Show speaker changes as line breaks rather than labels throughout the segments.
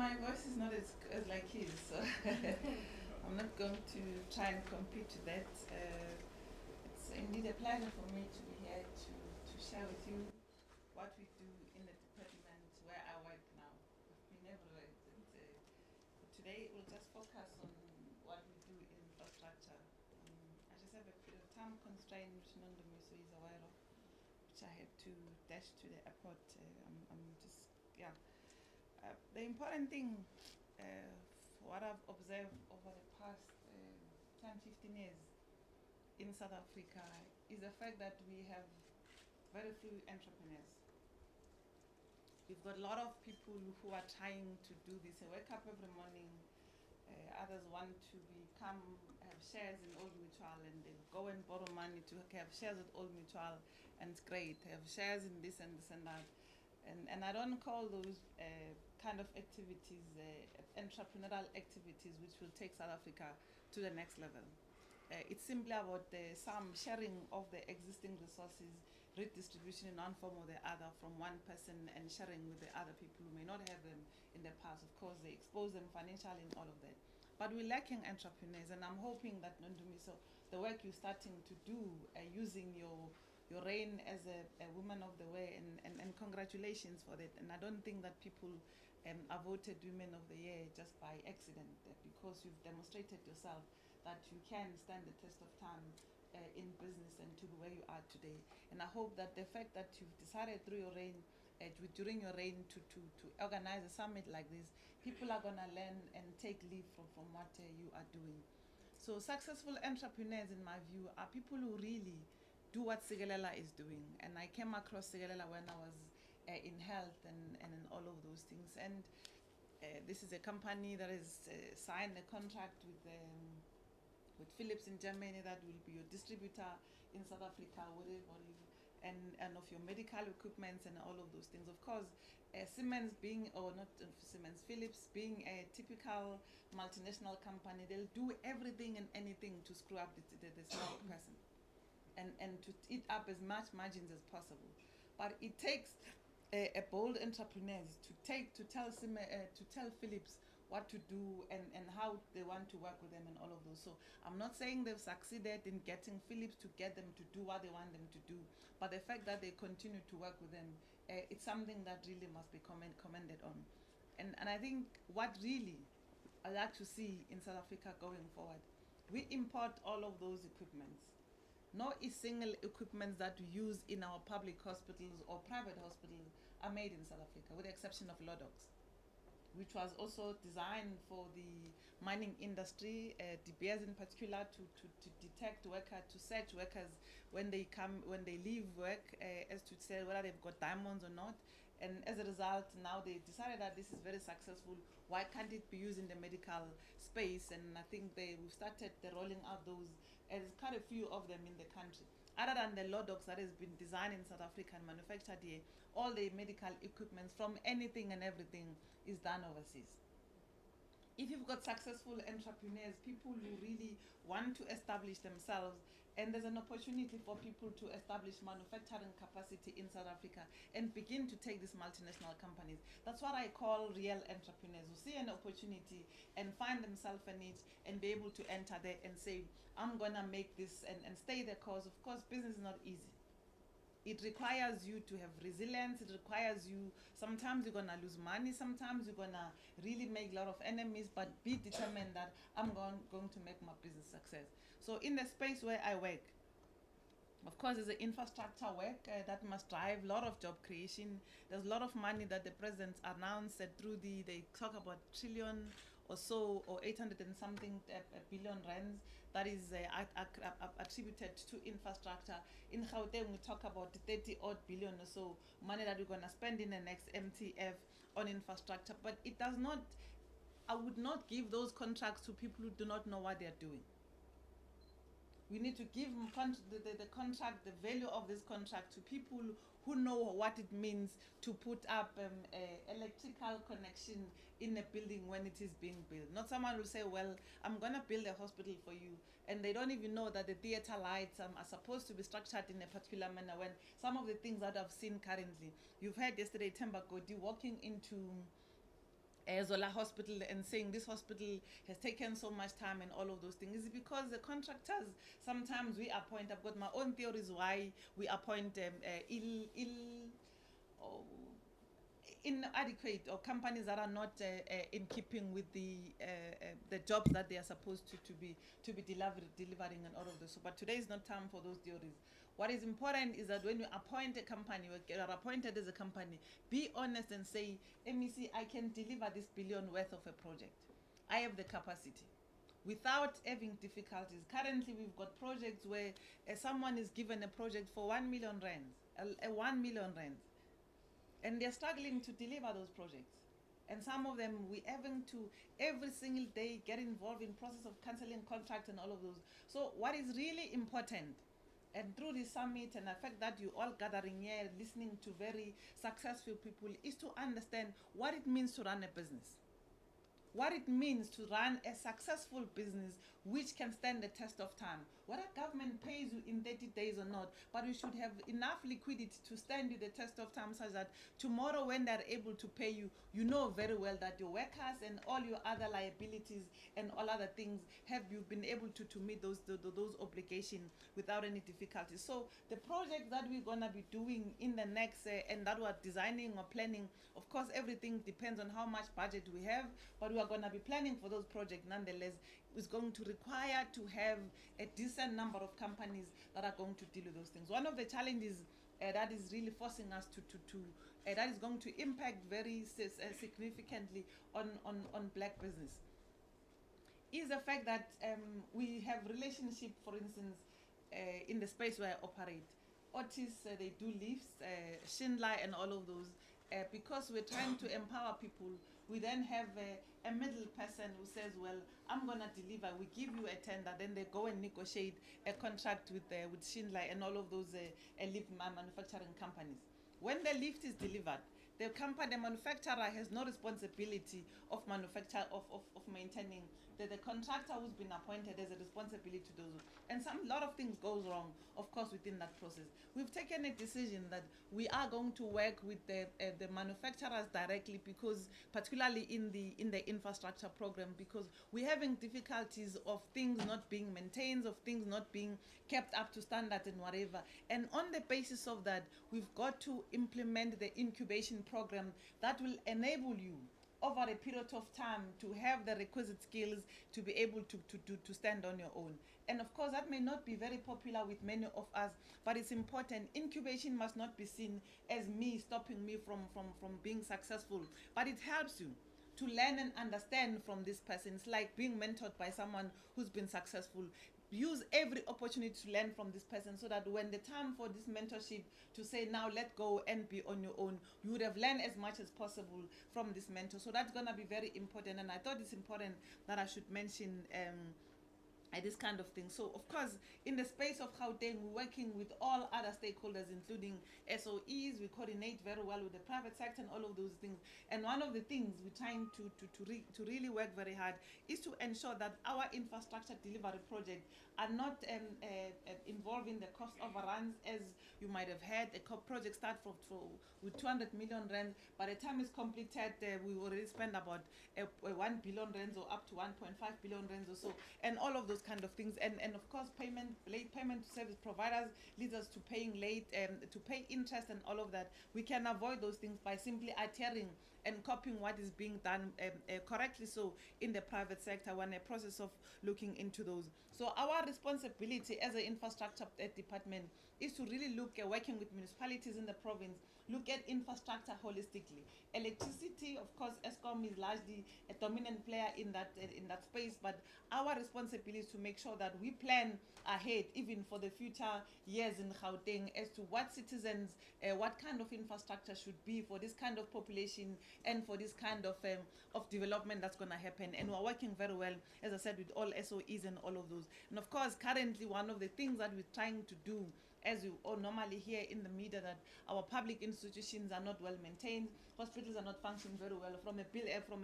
my voice is not as like his, so I'm not going to try and compete to that. It's indeed a pleasure for me to be here to share with you what we do in the department where I work now. I've been everywhere. Today we'll just focus on what we do in infrastructure. I just have a bit of time constraint, which Nondumiso is aware of, which I had to dash to the airport. The important thing, what I've observed over the past 10, 15 years in South Africa is the fact that we have very few entrepreneurs. We've got a lot of people who are trying to do this. They wake up every morning. Others want to have shares in Old Mutual, and they go and borrow money to have shares at Old Mutual, and it's great. They have shares in this and this and that. And I don't call those kind of activities entrepreneurial activities which will take South Africa to the next level. It's simply about some sharing of the existing resources, redistribution in one form or the other from one person and sharing with the other people who may not have them in the past. Of course, they expose them financially and all of that. But we're lacking entrepreneurs, and I'm hoping that Nondumiso, the work you're starting to do using your reign as a woman of the way, and congratulations for that. And I don't think that people are voted Women of the Year just by accident, because you've demonstrated yourself that you can stand the test of time in business and to where you are today. And I hope that the fact that you've decided through your reign, during your reign, to organize a summit like this, people are going to learn and take leave from what you are doing. So successful entrepreneurs, in my view, are people who really do what Sigelela is doing. And I came across Sigelela when I was in health and in all of those things. And this is a company that has signed a contract with Philips in Germany that will be your distributor in South Africa, whatever, and of your medical equipment and all of those things. Of course, Siemens being, or not Siemens, Philips being a typical multinational company, they'll do everything and anything to screw up the small person. And to eat up as much margins as possible. But it takes a bold entrepreneur to tell Philips what to do and how they want to work with them and all of those. So I'm not saying they've succeeded in getting Philips to get them to do what they want them to do, but the fact that they continue to work with them, it's something that really must be commended on. And I think what really I'd like to see in South Africa going forward, we import all of those equipments. No single equipment that we use in our public hospitals or private hospitals are made in South Africa, with the exception of Lodox, which was also designed for the mining industry, De Beers in particular, to detect workers, to search workers when they leave work, as to say whether they've got diamonds or not. And as a result, now they decided that this is very successful. Why can't it be used in the medical space? And I think we've started rolling out those. There's quite a few of them in the country. Other than the Lodox that has been designed in South Africa and manufactured here, all the medical equipment from anything and everything is done overseas. If you've got successful entrepreneurs, people who really want to establish themselves, and there's an opportunity for people to establish manufacturing capacity in South Africa and begin to take these multinational companies. That's what I call real entrepreneurs, who see an opportunity and find themselves a niche and be able to enter there and say, I'm going to make this and stay the course. Of course, business is not easy. It requires you to have resilience. It requires you, sometimes you're going to lose money, sometimes you're going to really make a lot of enemies, but be determined that I'm going to make my business success. So in the space where I work, of course, there's an infrastructure work that must drive a lot of job creation. There's a lot of money that the president announced through they talk about trillion or so, or 800 and something billion rands that is attributed to infrastructure. In Gauteng, we talk about 30 odd billion or so money that we're going to spend in the next MTF on infrastructure. But it does not, I would not give those contracts to people who do not know what they're doing. We need to give the contract, the value of this contract, to people who know what it means to put up electrical connection in a building when it is being built. Not someone will say, well, I'm going to build a hospital for you, and they don't even know that the theater lights are supposed to be structured in a particular manner. When some of the things that I've seen currently, you've heard yesterday Themba Godi walking into Zola Hospital and saying this hospital has taken so much time and all of those things is because the contractors, sometimes we appoint, I've got my own theories why we appoint oh, inadequate or companies that are not in keeping with the jobs that they are supposed to be delivering and all of this. So, but today is not time for those theories. What is important is that when you appoint a company, you are appointed as a company, be honest and say, MEC, I can deliver this billion worth of a project. I have the capacity without having difficulties. Currently, we've got projects where someone is given a project for 1 million rands, 1 million rands, and they're struggling to deliver those projects. And some of them, we're having to every single day get involved in process of cancelling contracts and all of those. So what is really important, and through this summit and the fact that you all gathering here listening to very successful people, is to understand what it means to run a business, what it means to run a successful business which can stand the test of time. Whether government pays you in 30 days or not, but you should have enough liquidity to stand you the test of time, such that tomorrow when they're able to pay you, you know very well that your workers and all your other liabilities and all other things have you been able to meet those obligations without any difficulty. So the project that we're gonna be doing in the next and that we're designing or planning, of course everything depends on how much budget we have, but we are gonna be planning for those projects nonetheless. Is going to require to have a decent number of companies that are going to deal with those things. One of the challenges that is really forcing us that is going to impact very significantly on black business is the fact that we have relationship, for instance, in the space where I operate. Otis, they do lifts, Schindler and all of those. Because we're trying to empower people, we then have a middle person who says, well, I'm going to deliver. We give you a tender, then they go and negotiate a contract with Schindler and all of those lift manufacturing companies. When the lift is delivered, the manufacturer has no responsibility of maintaining. The contractor who's been appointed has a responsibility to do. And a lot of things goes wrong, of course, within that process. We've taken a decision that we are going to work with the manufacturers directly, because particularly in the infrastructure program, because we're having difficulties of things not being maintained, of things not being kept up to standard and whatever. And on the basis of that, we've got to implement the incubation program that will enable you over a period of time to have the requisite skills to be able to stand on your own. And of course, that may not be very popular with many of us, but it's important. Incubation must not be seen as me stopping me from being successful, but it helps you to learn and understand from this person. It's like being mentored by someone who's been successful. Use every opportunity to learn from this person, so that when the time for this mentorship to say, now let go and be on your own, you would have learned as much as possible from this mentor. So that's going to be very important, and I thought it's important that I should mention this kind of thing. So of course, in the space of Gauteng, we're working with all other stakeholders, including SOEs. We coordinate very well with the private sector and all of those things. And one of the things we're trying to really work very hard is to ensure that our infrastructure delivery projects are not involving the cost overruns. As you might have heard, a project starts with 200 million rand. By the time it's completed, we already spend about 1 billion rands or up to 1.5 billion rands or so, and all of those kind of things. And of course, late payment to service providers leads us to paying late, to pay interest and all of that. We can avoid those things by simply adhering and copying what is being done correctly so in the private sector. We're in a process of looking into those. So our responsibility as an infrastructure department is to really look at working with municipalities in the province, look at infrastructure holistically. Electricity, of course, Eskom is largely a dominant player in that space, but our responsibility is to make sure that we plan ahead, even for the future years in Gauteng, as to what citizens, what kind of infrastructure should be for this kind of population and for this kind of development that's going to happen. And we're working very well, as I said, with all SOEs and all of those. And of course, currently, one of the things that we're trying to do as you all normally hear in the media, that our public institutions are not well maintained, hospitals are not functioning very well. From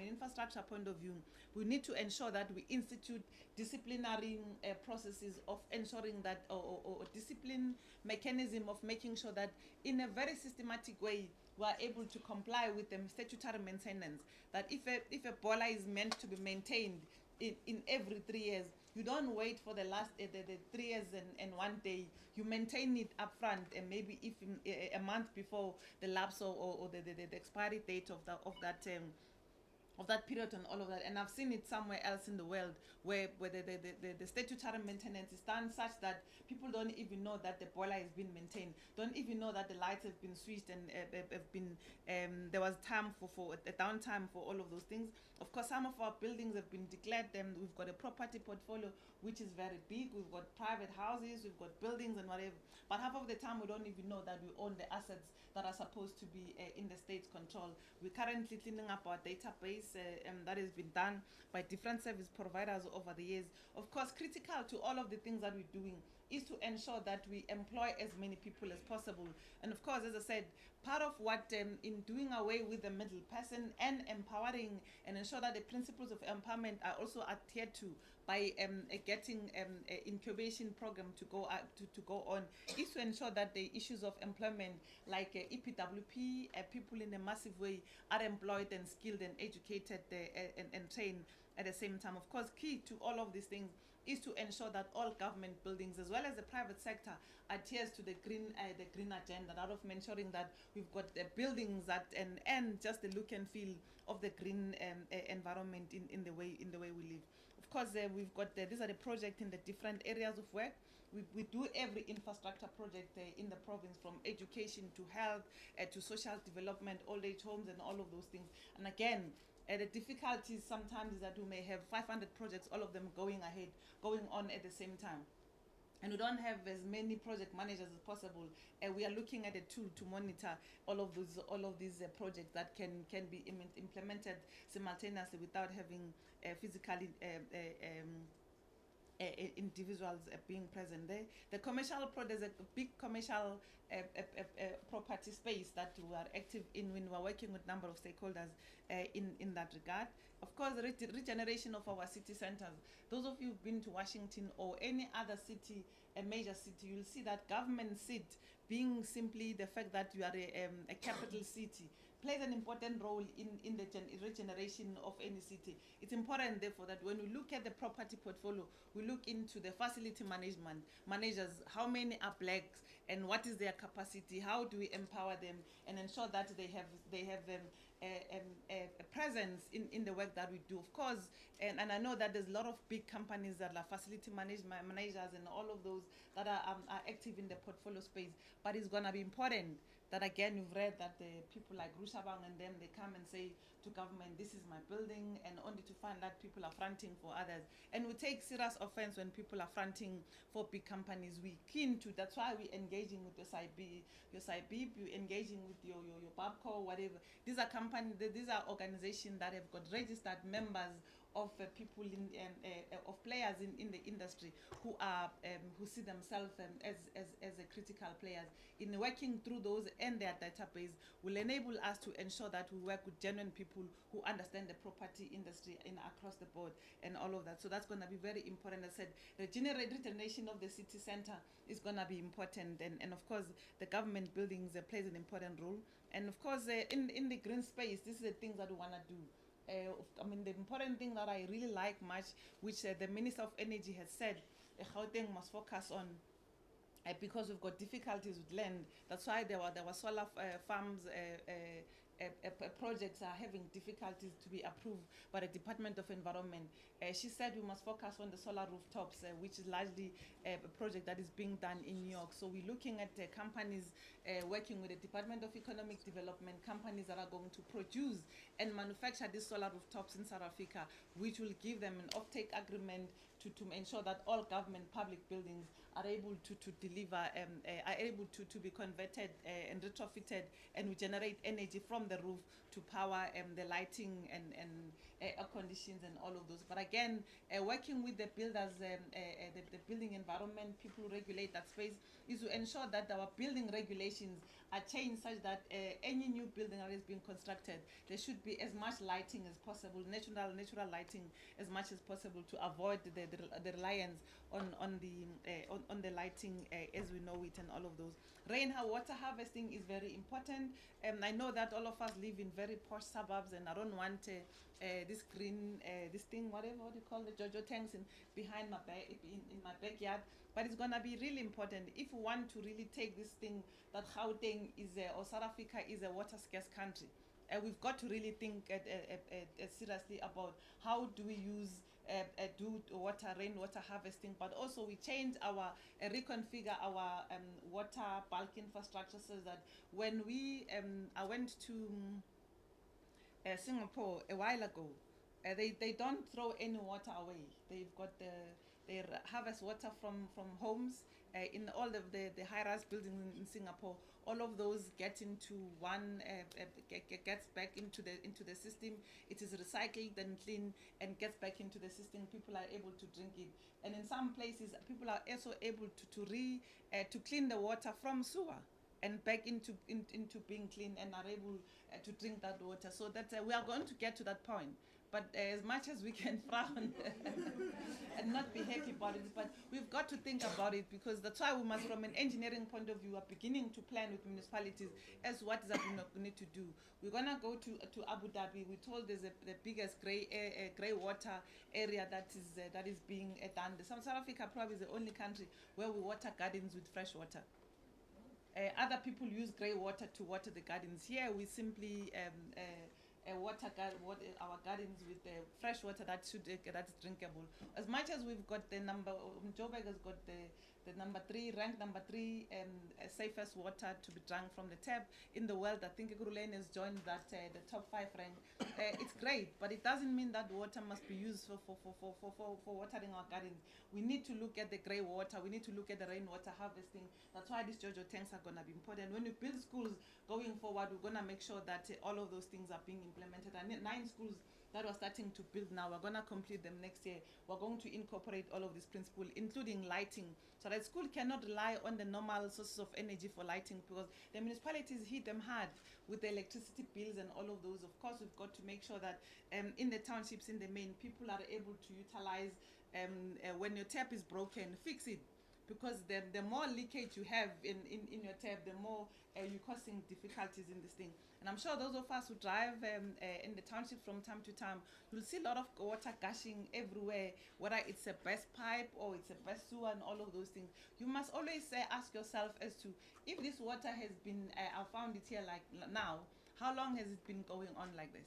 an infrastructure point of view, we need to ensure that we institute disciplinary processes of ensuring that, or discipline mechanism of making sure that in a very systematic way we are able to comply with the statutory maintenance. That if a boiler is meant to be maintained in every 3 years, you don't wait for the last the 3 years and 1 day. You maintain it up front, and maybe if a month before the lapse or the expiry date of that period and all of that. And I've seen it somewhere else in the world where the statutory maintenance is done such that people don't even know that the boiler has been maintained, don't even know that the lights have been switched, and have been there was time for a downtime for all of those things. Of course, some of our buildings have been declared, we've got a property portfolio which is very big. We've got private houses, we've got buildings and whatever, but half of the time we don't even know that we own the assets that are supposed to be in the state's control. We're currently cleaning up our database that has been done by different service providers over the years. Of course, critical to all of the things that we're doing is to ensure that we employ as many people as possible. And of course, as I said, part of what in doing away with the middle person and empowering and ensure that the principles of empowerment are also adhered to by getting an incubation program to go on, is to ensure that the issues of employment, like EPWP, people in a massive way are employed and skilled and educated and trained at the same time. Of course, key to all of these things is to ensure that all government buildings, as well as the private sector, adheres to the green agenda, out of ensuring that we've got the buildings that and just the look and feel of the green environment in the way we live. Of course, we've got these are the projects in the different areas of work. We do every infrastructure project in the province, from education to health to social development, old age homes, and all of those things. And again, the difficulties sometimes is that we may have 500 projects, all of them going on at the same time, and we don't have as many project managers as possible. We are looking at a tool to monitor all of these projects that can be implemented simultaneously without having physically individuals being present there. The commercial there's a big commercial property space that we are active in when we are working with a number of stakeholders in that regard. Of course, the regeneration of our city centers. Those of you who've been to Washington or any other city, a major city, you'll see that government seat being simply the fact that you are a capital city plays an important role in the regeneration of any city. It's important, therefore, that when we look at the property portfolio, we look into the facility managers, how many are blacks, and what is their capacity, how do we empower them and ensure that they have a presence in the work that we do. Of course, and I know that there's a lot of big companies that are facility managers and all of those that are active in the portfolio space, but it's going to be important that, again, you've read that the people like Rushabang and them, they come and say to government, this is my building, and only to find that people are fronting for others. And we take serious offense when people are fronting for big companies. We keen to, that's why we're engaging with your SIB, you're engaging with your Babco, whatever. These are companies, these are organizations that have got registered members of people of players in the industry who are who see themselves as a critical players. In working through those and their database will enable us to ensure that we work with genuine people who understand the property industry across the board and all of that. So that's going to be very important. I said the regeneration of the city center is going to be important, and of course the government buildings plays an important role. And of course in the green space, this is the things that we want to do. I mean, the important thing that I really like much, which the Minister of Energy has said, Gauteng must focus on, because we've got difficulties with land. That's why there were solar farms projects are having difficulties to be approved by the Department of Environment. She said we must focus on the solar rooftops, which is largely a project that is being done in New York. So we're looking at companies working with the Department of Economic Development, companies that are going to produce and manufacture these solar rooftops in South Africa, which will give them an offtake agreement to ensure that all government public buildings are able to deliver, are able to be converted and retrofitted, and we generate energy from the roof to power the lighting and air conditions and all of those. But again, working with the builders, the building environment, people who regulate that space, is to ensure that our building regulations are changed such that any new building that is being constructed, there should be as much lighting as possible, natural lighting as much as possible, to avoid the reliance on the lighting as we know it, and all of those. Water harvesting is very important. I know that all of us live in very posh suburbs, and I don't want this green, this thing, whatever what you call the Jojo tanks behind my in my backyard. But it's gonna be really important if we want to really take this thing that Gauteng is or South Africa is a water scarce country. We've got to really think seriously about how do we use do rainwater harvesting, but also we change our reconfigure our water bulk infrastructure, so that when we I went to Singapore a while ago, they don't throw any water away. They've got they harvest water from homes in all of the high-rise buildings in Singapore. All of those get into one gets back into the system. It is recycled and clean and gets back into the system. People are able to drink it, and in some places people are also able to clean the water from sewer and back into being clean, and are able to drink that water. So that we are going to get to that point. But as much as we can frown and not be happy about it, but we've got to think about it, because that's why we must, from an engineering point of view, are beginning to plan with municipalities as what is that we need to do. We're gonna go to Abu Dhabi. We're told there's the biggest grey water area that is being done. South Africa probably is the only country where we water gardens with fresh water. Other people use grey water to water the gardens. Here we simply water our gardens with fresh water that's drinkable. As much as we've got the number, Joburg has got the ranked number three safest water to be drunk from the tap in the world. I think Ekurhuleni has joined that the top 5 rank. It's great, but it doesn't mean that water must be used for watering our gardens. We need to look at the grey water. We need to look at the rainwater harvesting. That's why these Jojo tanks are going to be important. When we build schools going forward, we're going to make sure that all of those things are being implemented. And 9 schools that we're starting to build now, we're going to complete them next year. We're going to incorporate all of these principles, including lighting, so that school cannot rely on the normal sources of energy for lighting, because the municipalities hit them hard with the electricity bills and all of those. Of course, we've got to make sure that in the townships, in the main, people are able to utilize, when your tap is broken, fix it. Because the more leakage you have in your tap, the more you're causing difficulties in this thing. And I'm sure those of us who drive in the township from time to time, you'll see a lot of water gushing everywhere, whether it's a burst pipe or it's a burst sewer and all of those things. You must always ask yourself as to, if this water has been, I found it here like now, how long has it been going on like this?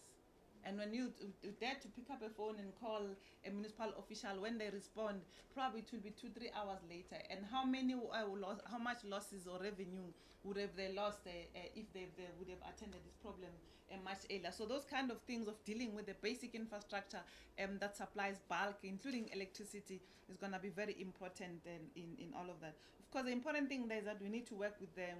And when you dare to pick up a phone and call a municipal official, when they respond, probably it will be 2-3 hours later. And how much losses or revenue would have they lost if they would have attended this problem much earlier? So those kind of things of dealing with the basic infrastructure that supplies bulk, including electricity, is going to be very important in all of that. Of course, the important thing there is that we need to work with them.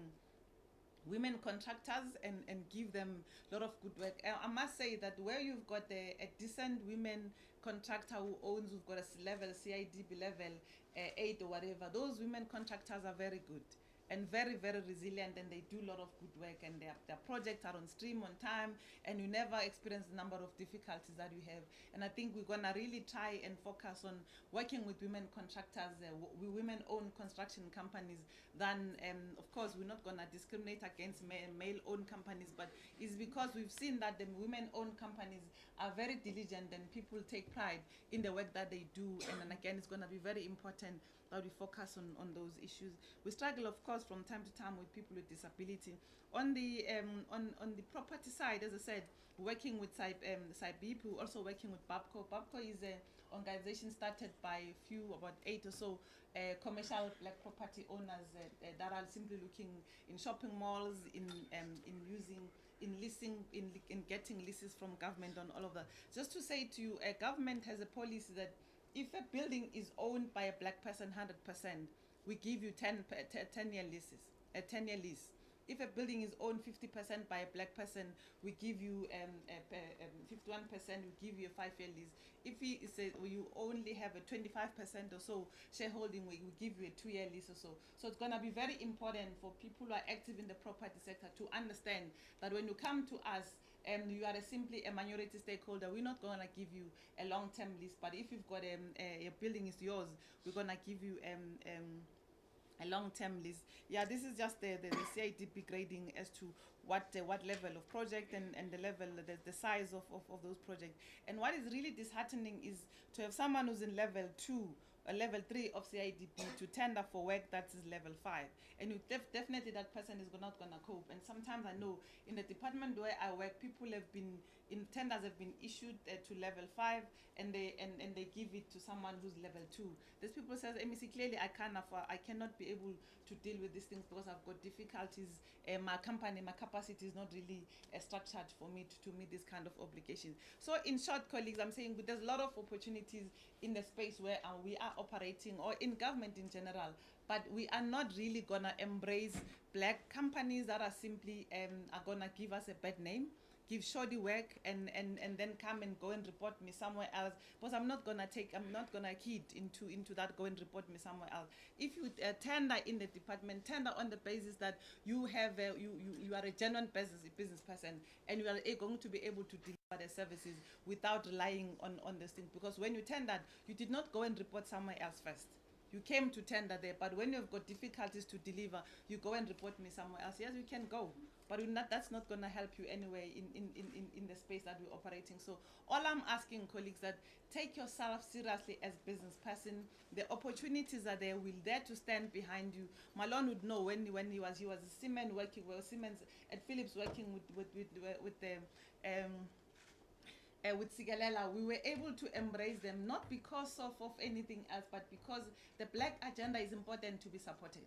Women contractors and give them a lot of good work. I must say that where you've got a decent women contractor who owns, who've got a level, CIDB level 8 or whatever, those women contractors are very good and very, very resilient, and they do a lot of good work, and their projects are on stream, on time, and you never experience the number of difficulties that we have. And I think we're going to really try and focus on working with women contractors, women-owned construction companies. Then, of course, we're not going to discriminate against male-owned companies, but it's because we've seen that the women-owned companies are very diligent, and people take pride in the work that they do. And then again, it's going to be very important that we focus on those issues. We struggle, of course, from time to time with people with disability. On the property side, as I said, working with SIBIP, we're also working with BABCO. BABCO is an organization started by about 8 or so commercial black property owners that are simply looking in shopping malls, in getting leases from government on all of that. Just to say to you, government has a policy that if a building is owned by a black person 100%, we give you 10-year leases, a 10-year lease. If a building is owned 50% by a black person, we give you 51%, we give you a 5-year lease. If you only have a 25% or so shareholding, we give you a 2-year lease or so. So it's going to be very important for people who are active in the property sector to understand that when you come to us and you are simply a minority stakeholder, we're not going to give you a long-term lease. But if you've got a building is yours, we're going to give you a long-term lease. Yeah, this is just the CIDP grading as to what level of project and the level, the size of those projects. And what is really disheartening is to have someone who's in level 2 or level 3 of CIDP to tender for work that is level 5. And you definitely that person is not going to cope. And sometimes I know in the department where I work, people have been, tenders have been issued to level 5 and they give it to someone who's level 2. These people says, MEC, clearly I cannot be able to deal with these things because I've got difficulties. My company, my capacity is not really structured for me to meet this kind of obligation. So in short, colleagues, I'm saying there's a lot of opportunities in the space where we are operating, or in government in general, but we are not really gonna embrace black companies that are simply are gonna give us a bad name, give shoddy work, and then come and go and report me somewhere else, because I'm not gonna key into that, go and report me somewhere else. If you tender in the department, tender on the basis that you have you are a genuine business person and you are going to be able to deliver the services without relying on this thing. Because when you tendered, you did not go and report somewhere else first. You came to tender there, but when you've got difficulties to deliver, you go and report me somewhere else. Yes, you can go, but that's not going to help you anyway in the space that we're operating. So all I'm asking, colleagues, that take yourself seriously as business person. The opportunities are there. We're there to stand behind you. Malone would know when he was a Siemens working, Siemens at Philips working with Sigalela, we were able to embrace them, not because of anything else, but because the black agenda is important to be supported.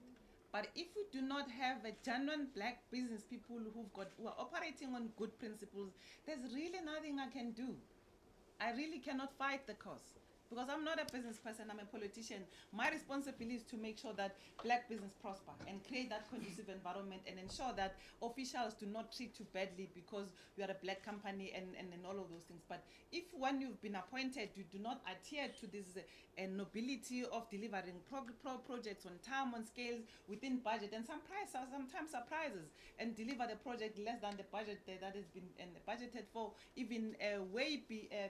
But if we do not have a genuine black business people who are operating on good principles, there's really nothing I can do. I really cannot fight the cause. Because I'm not a business person, I'm a politician. My responsibility is to make sure that black business prosper and create that conducive environment and ensure that officials do not treat you badly because you are a black company and all of those things. But if when you've been appointed, you do not adhere to this nobility of delivering projects on time, on scales, within budget, and sometimes surprises, and deliver the project less than the budget that has been budgeted for, even way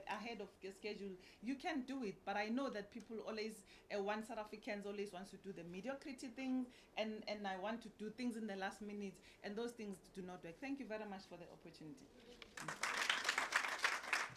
ahead of schedule, you can do it. But I know that people always South Africans always wants to do the mediocrity things, and I want to do things in the last minute, and those things do not work. Thank you very much for the opportunity.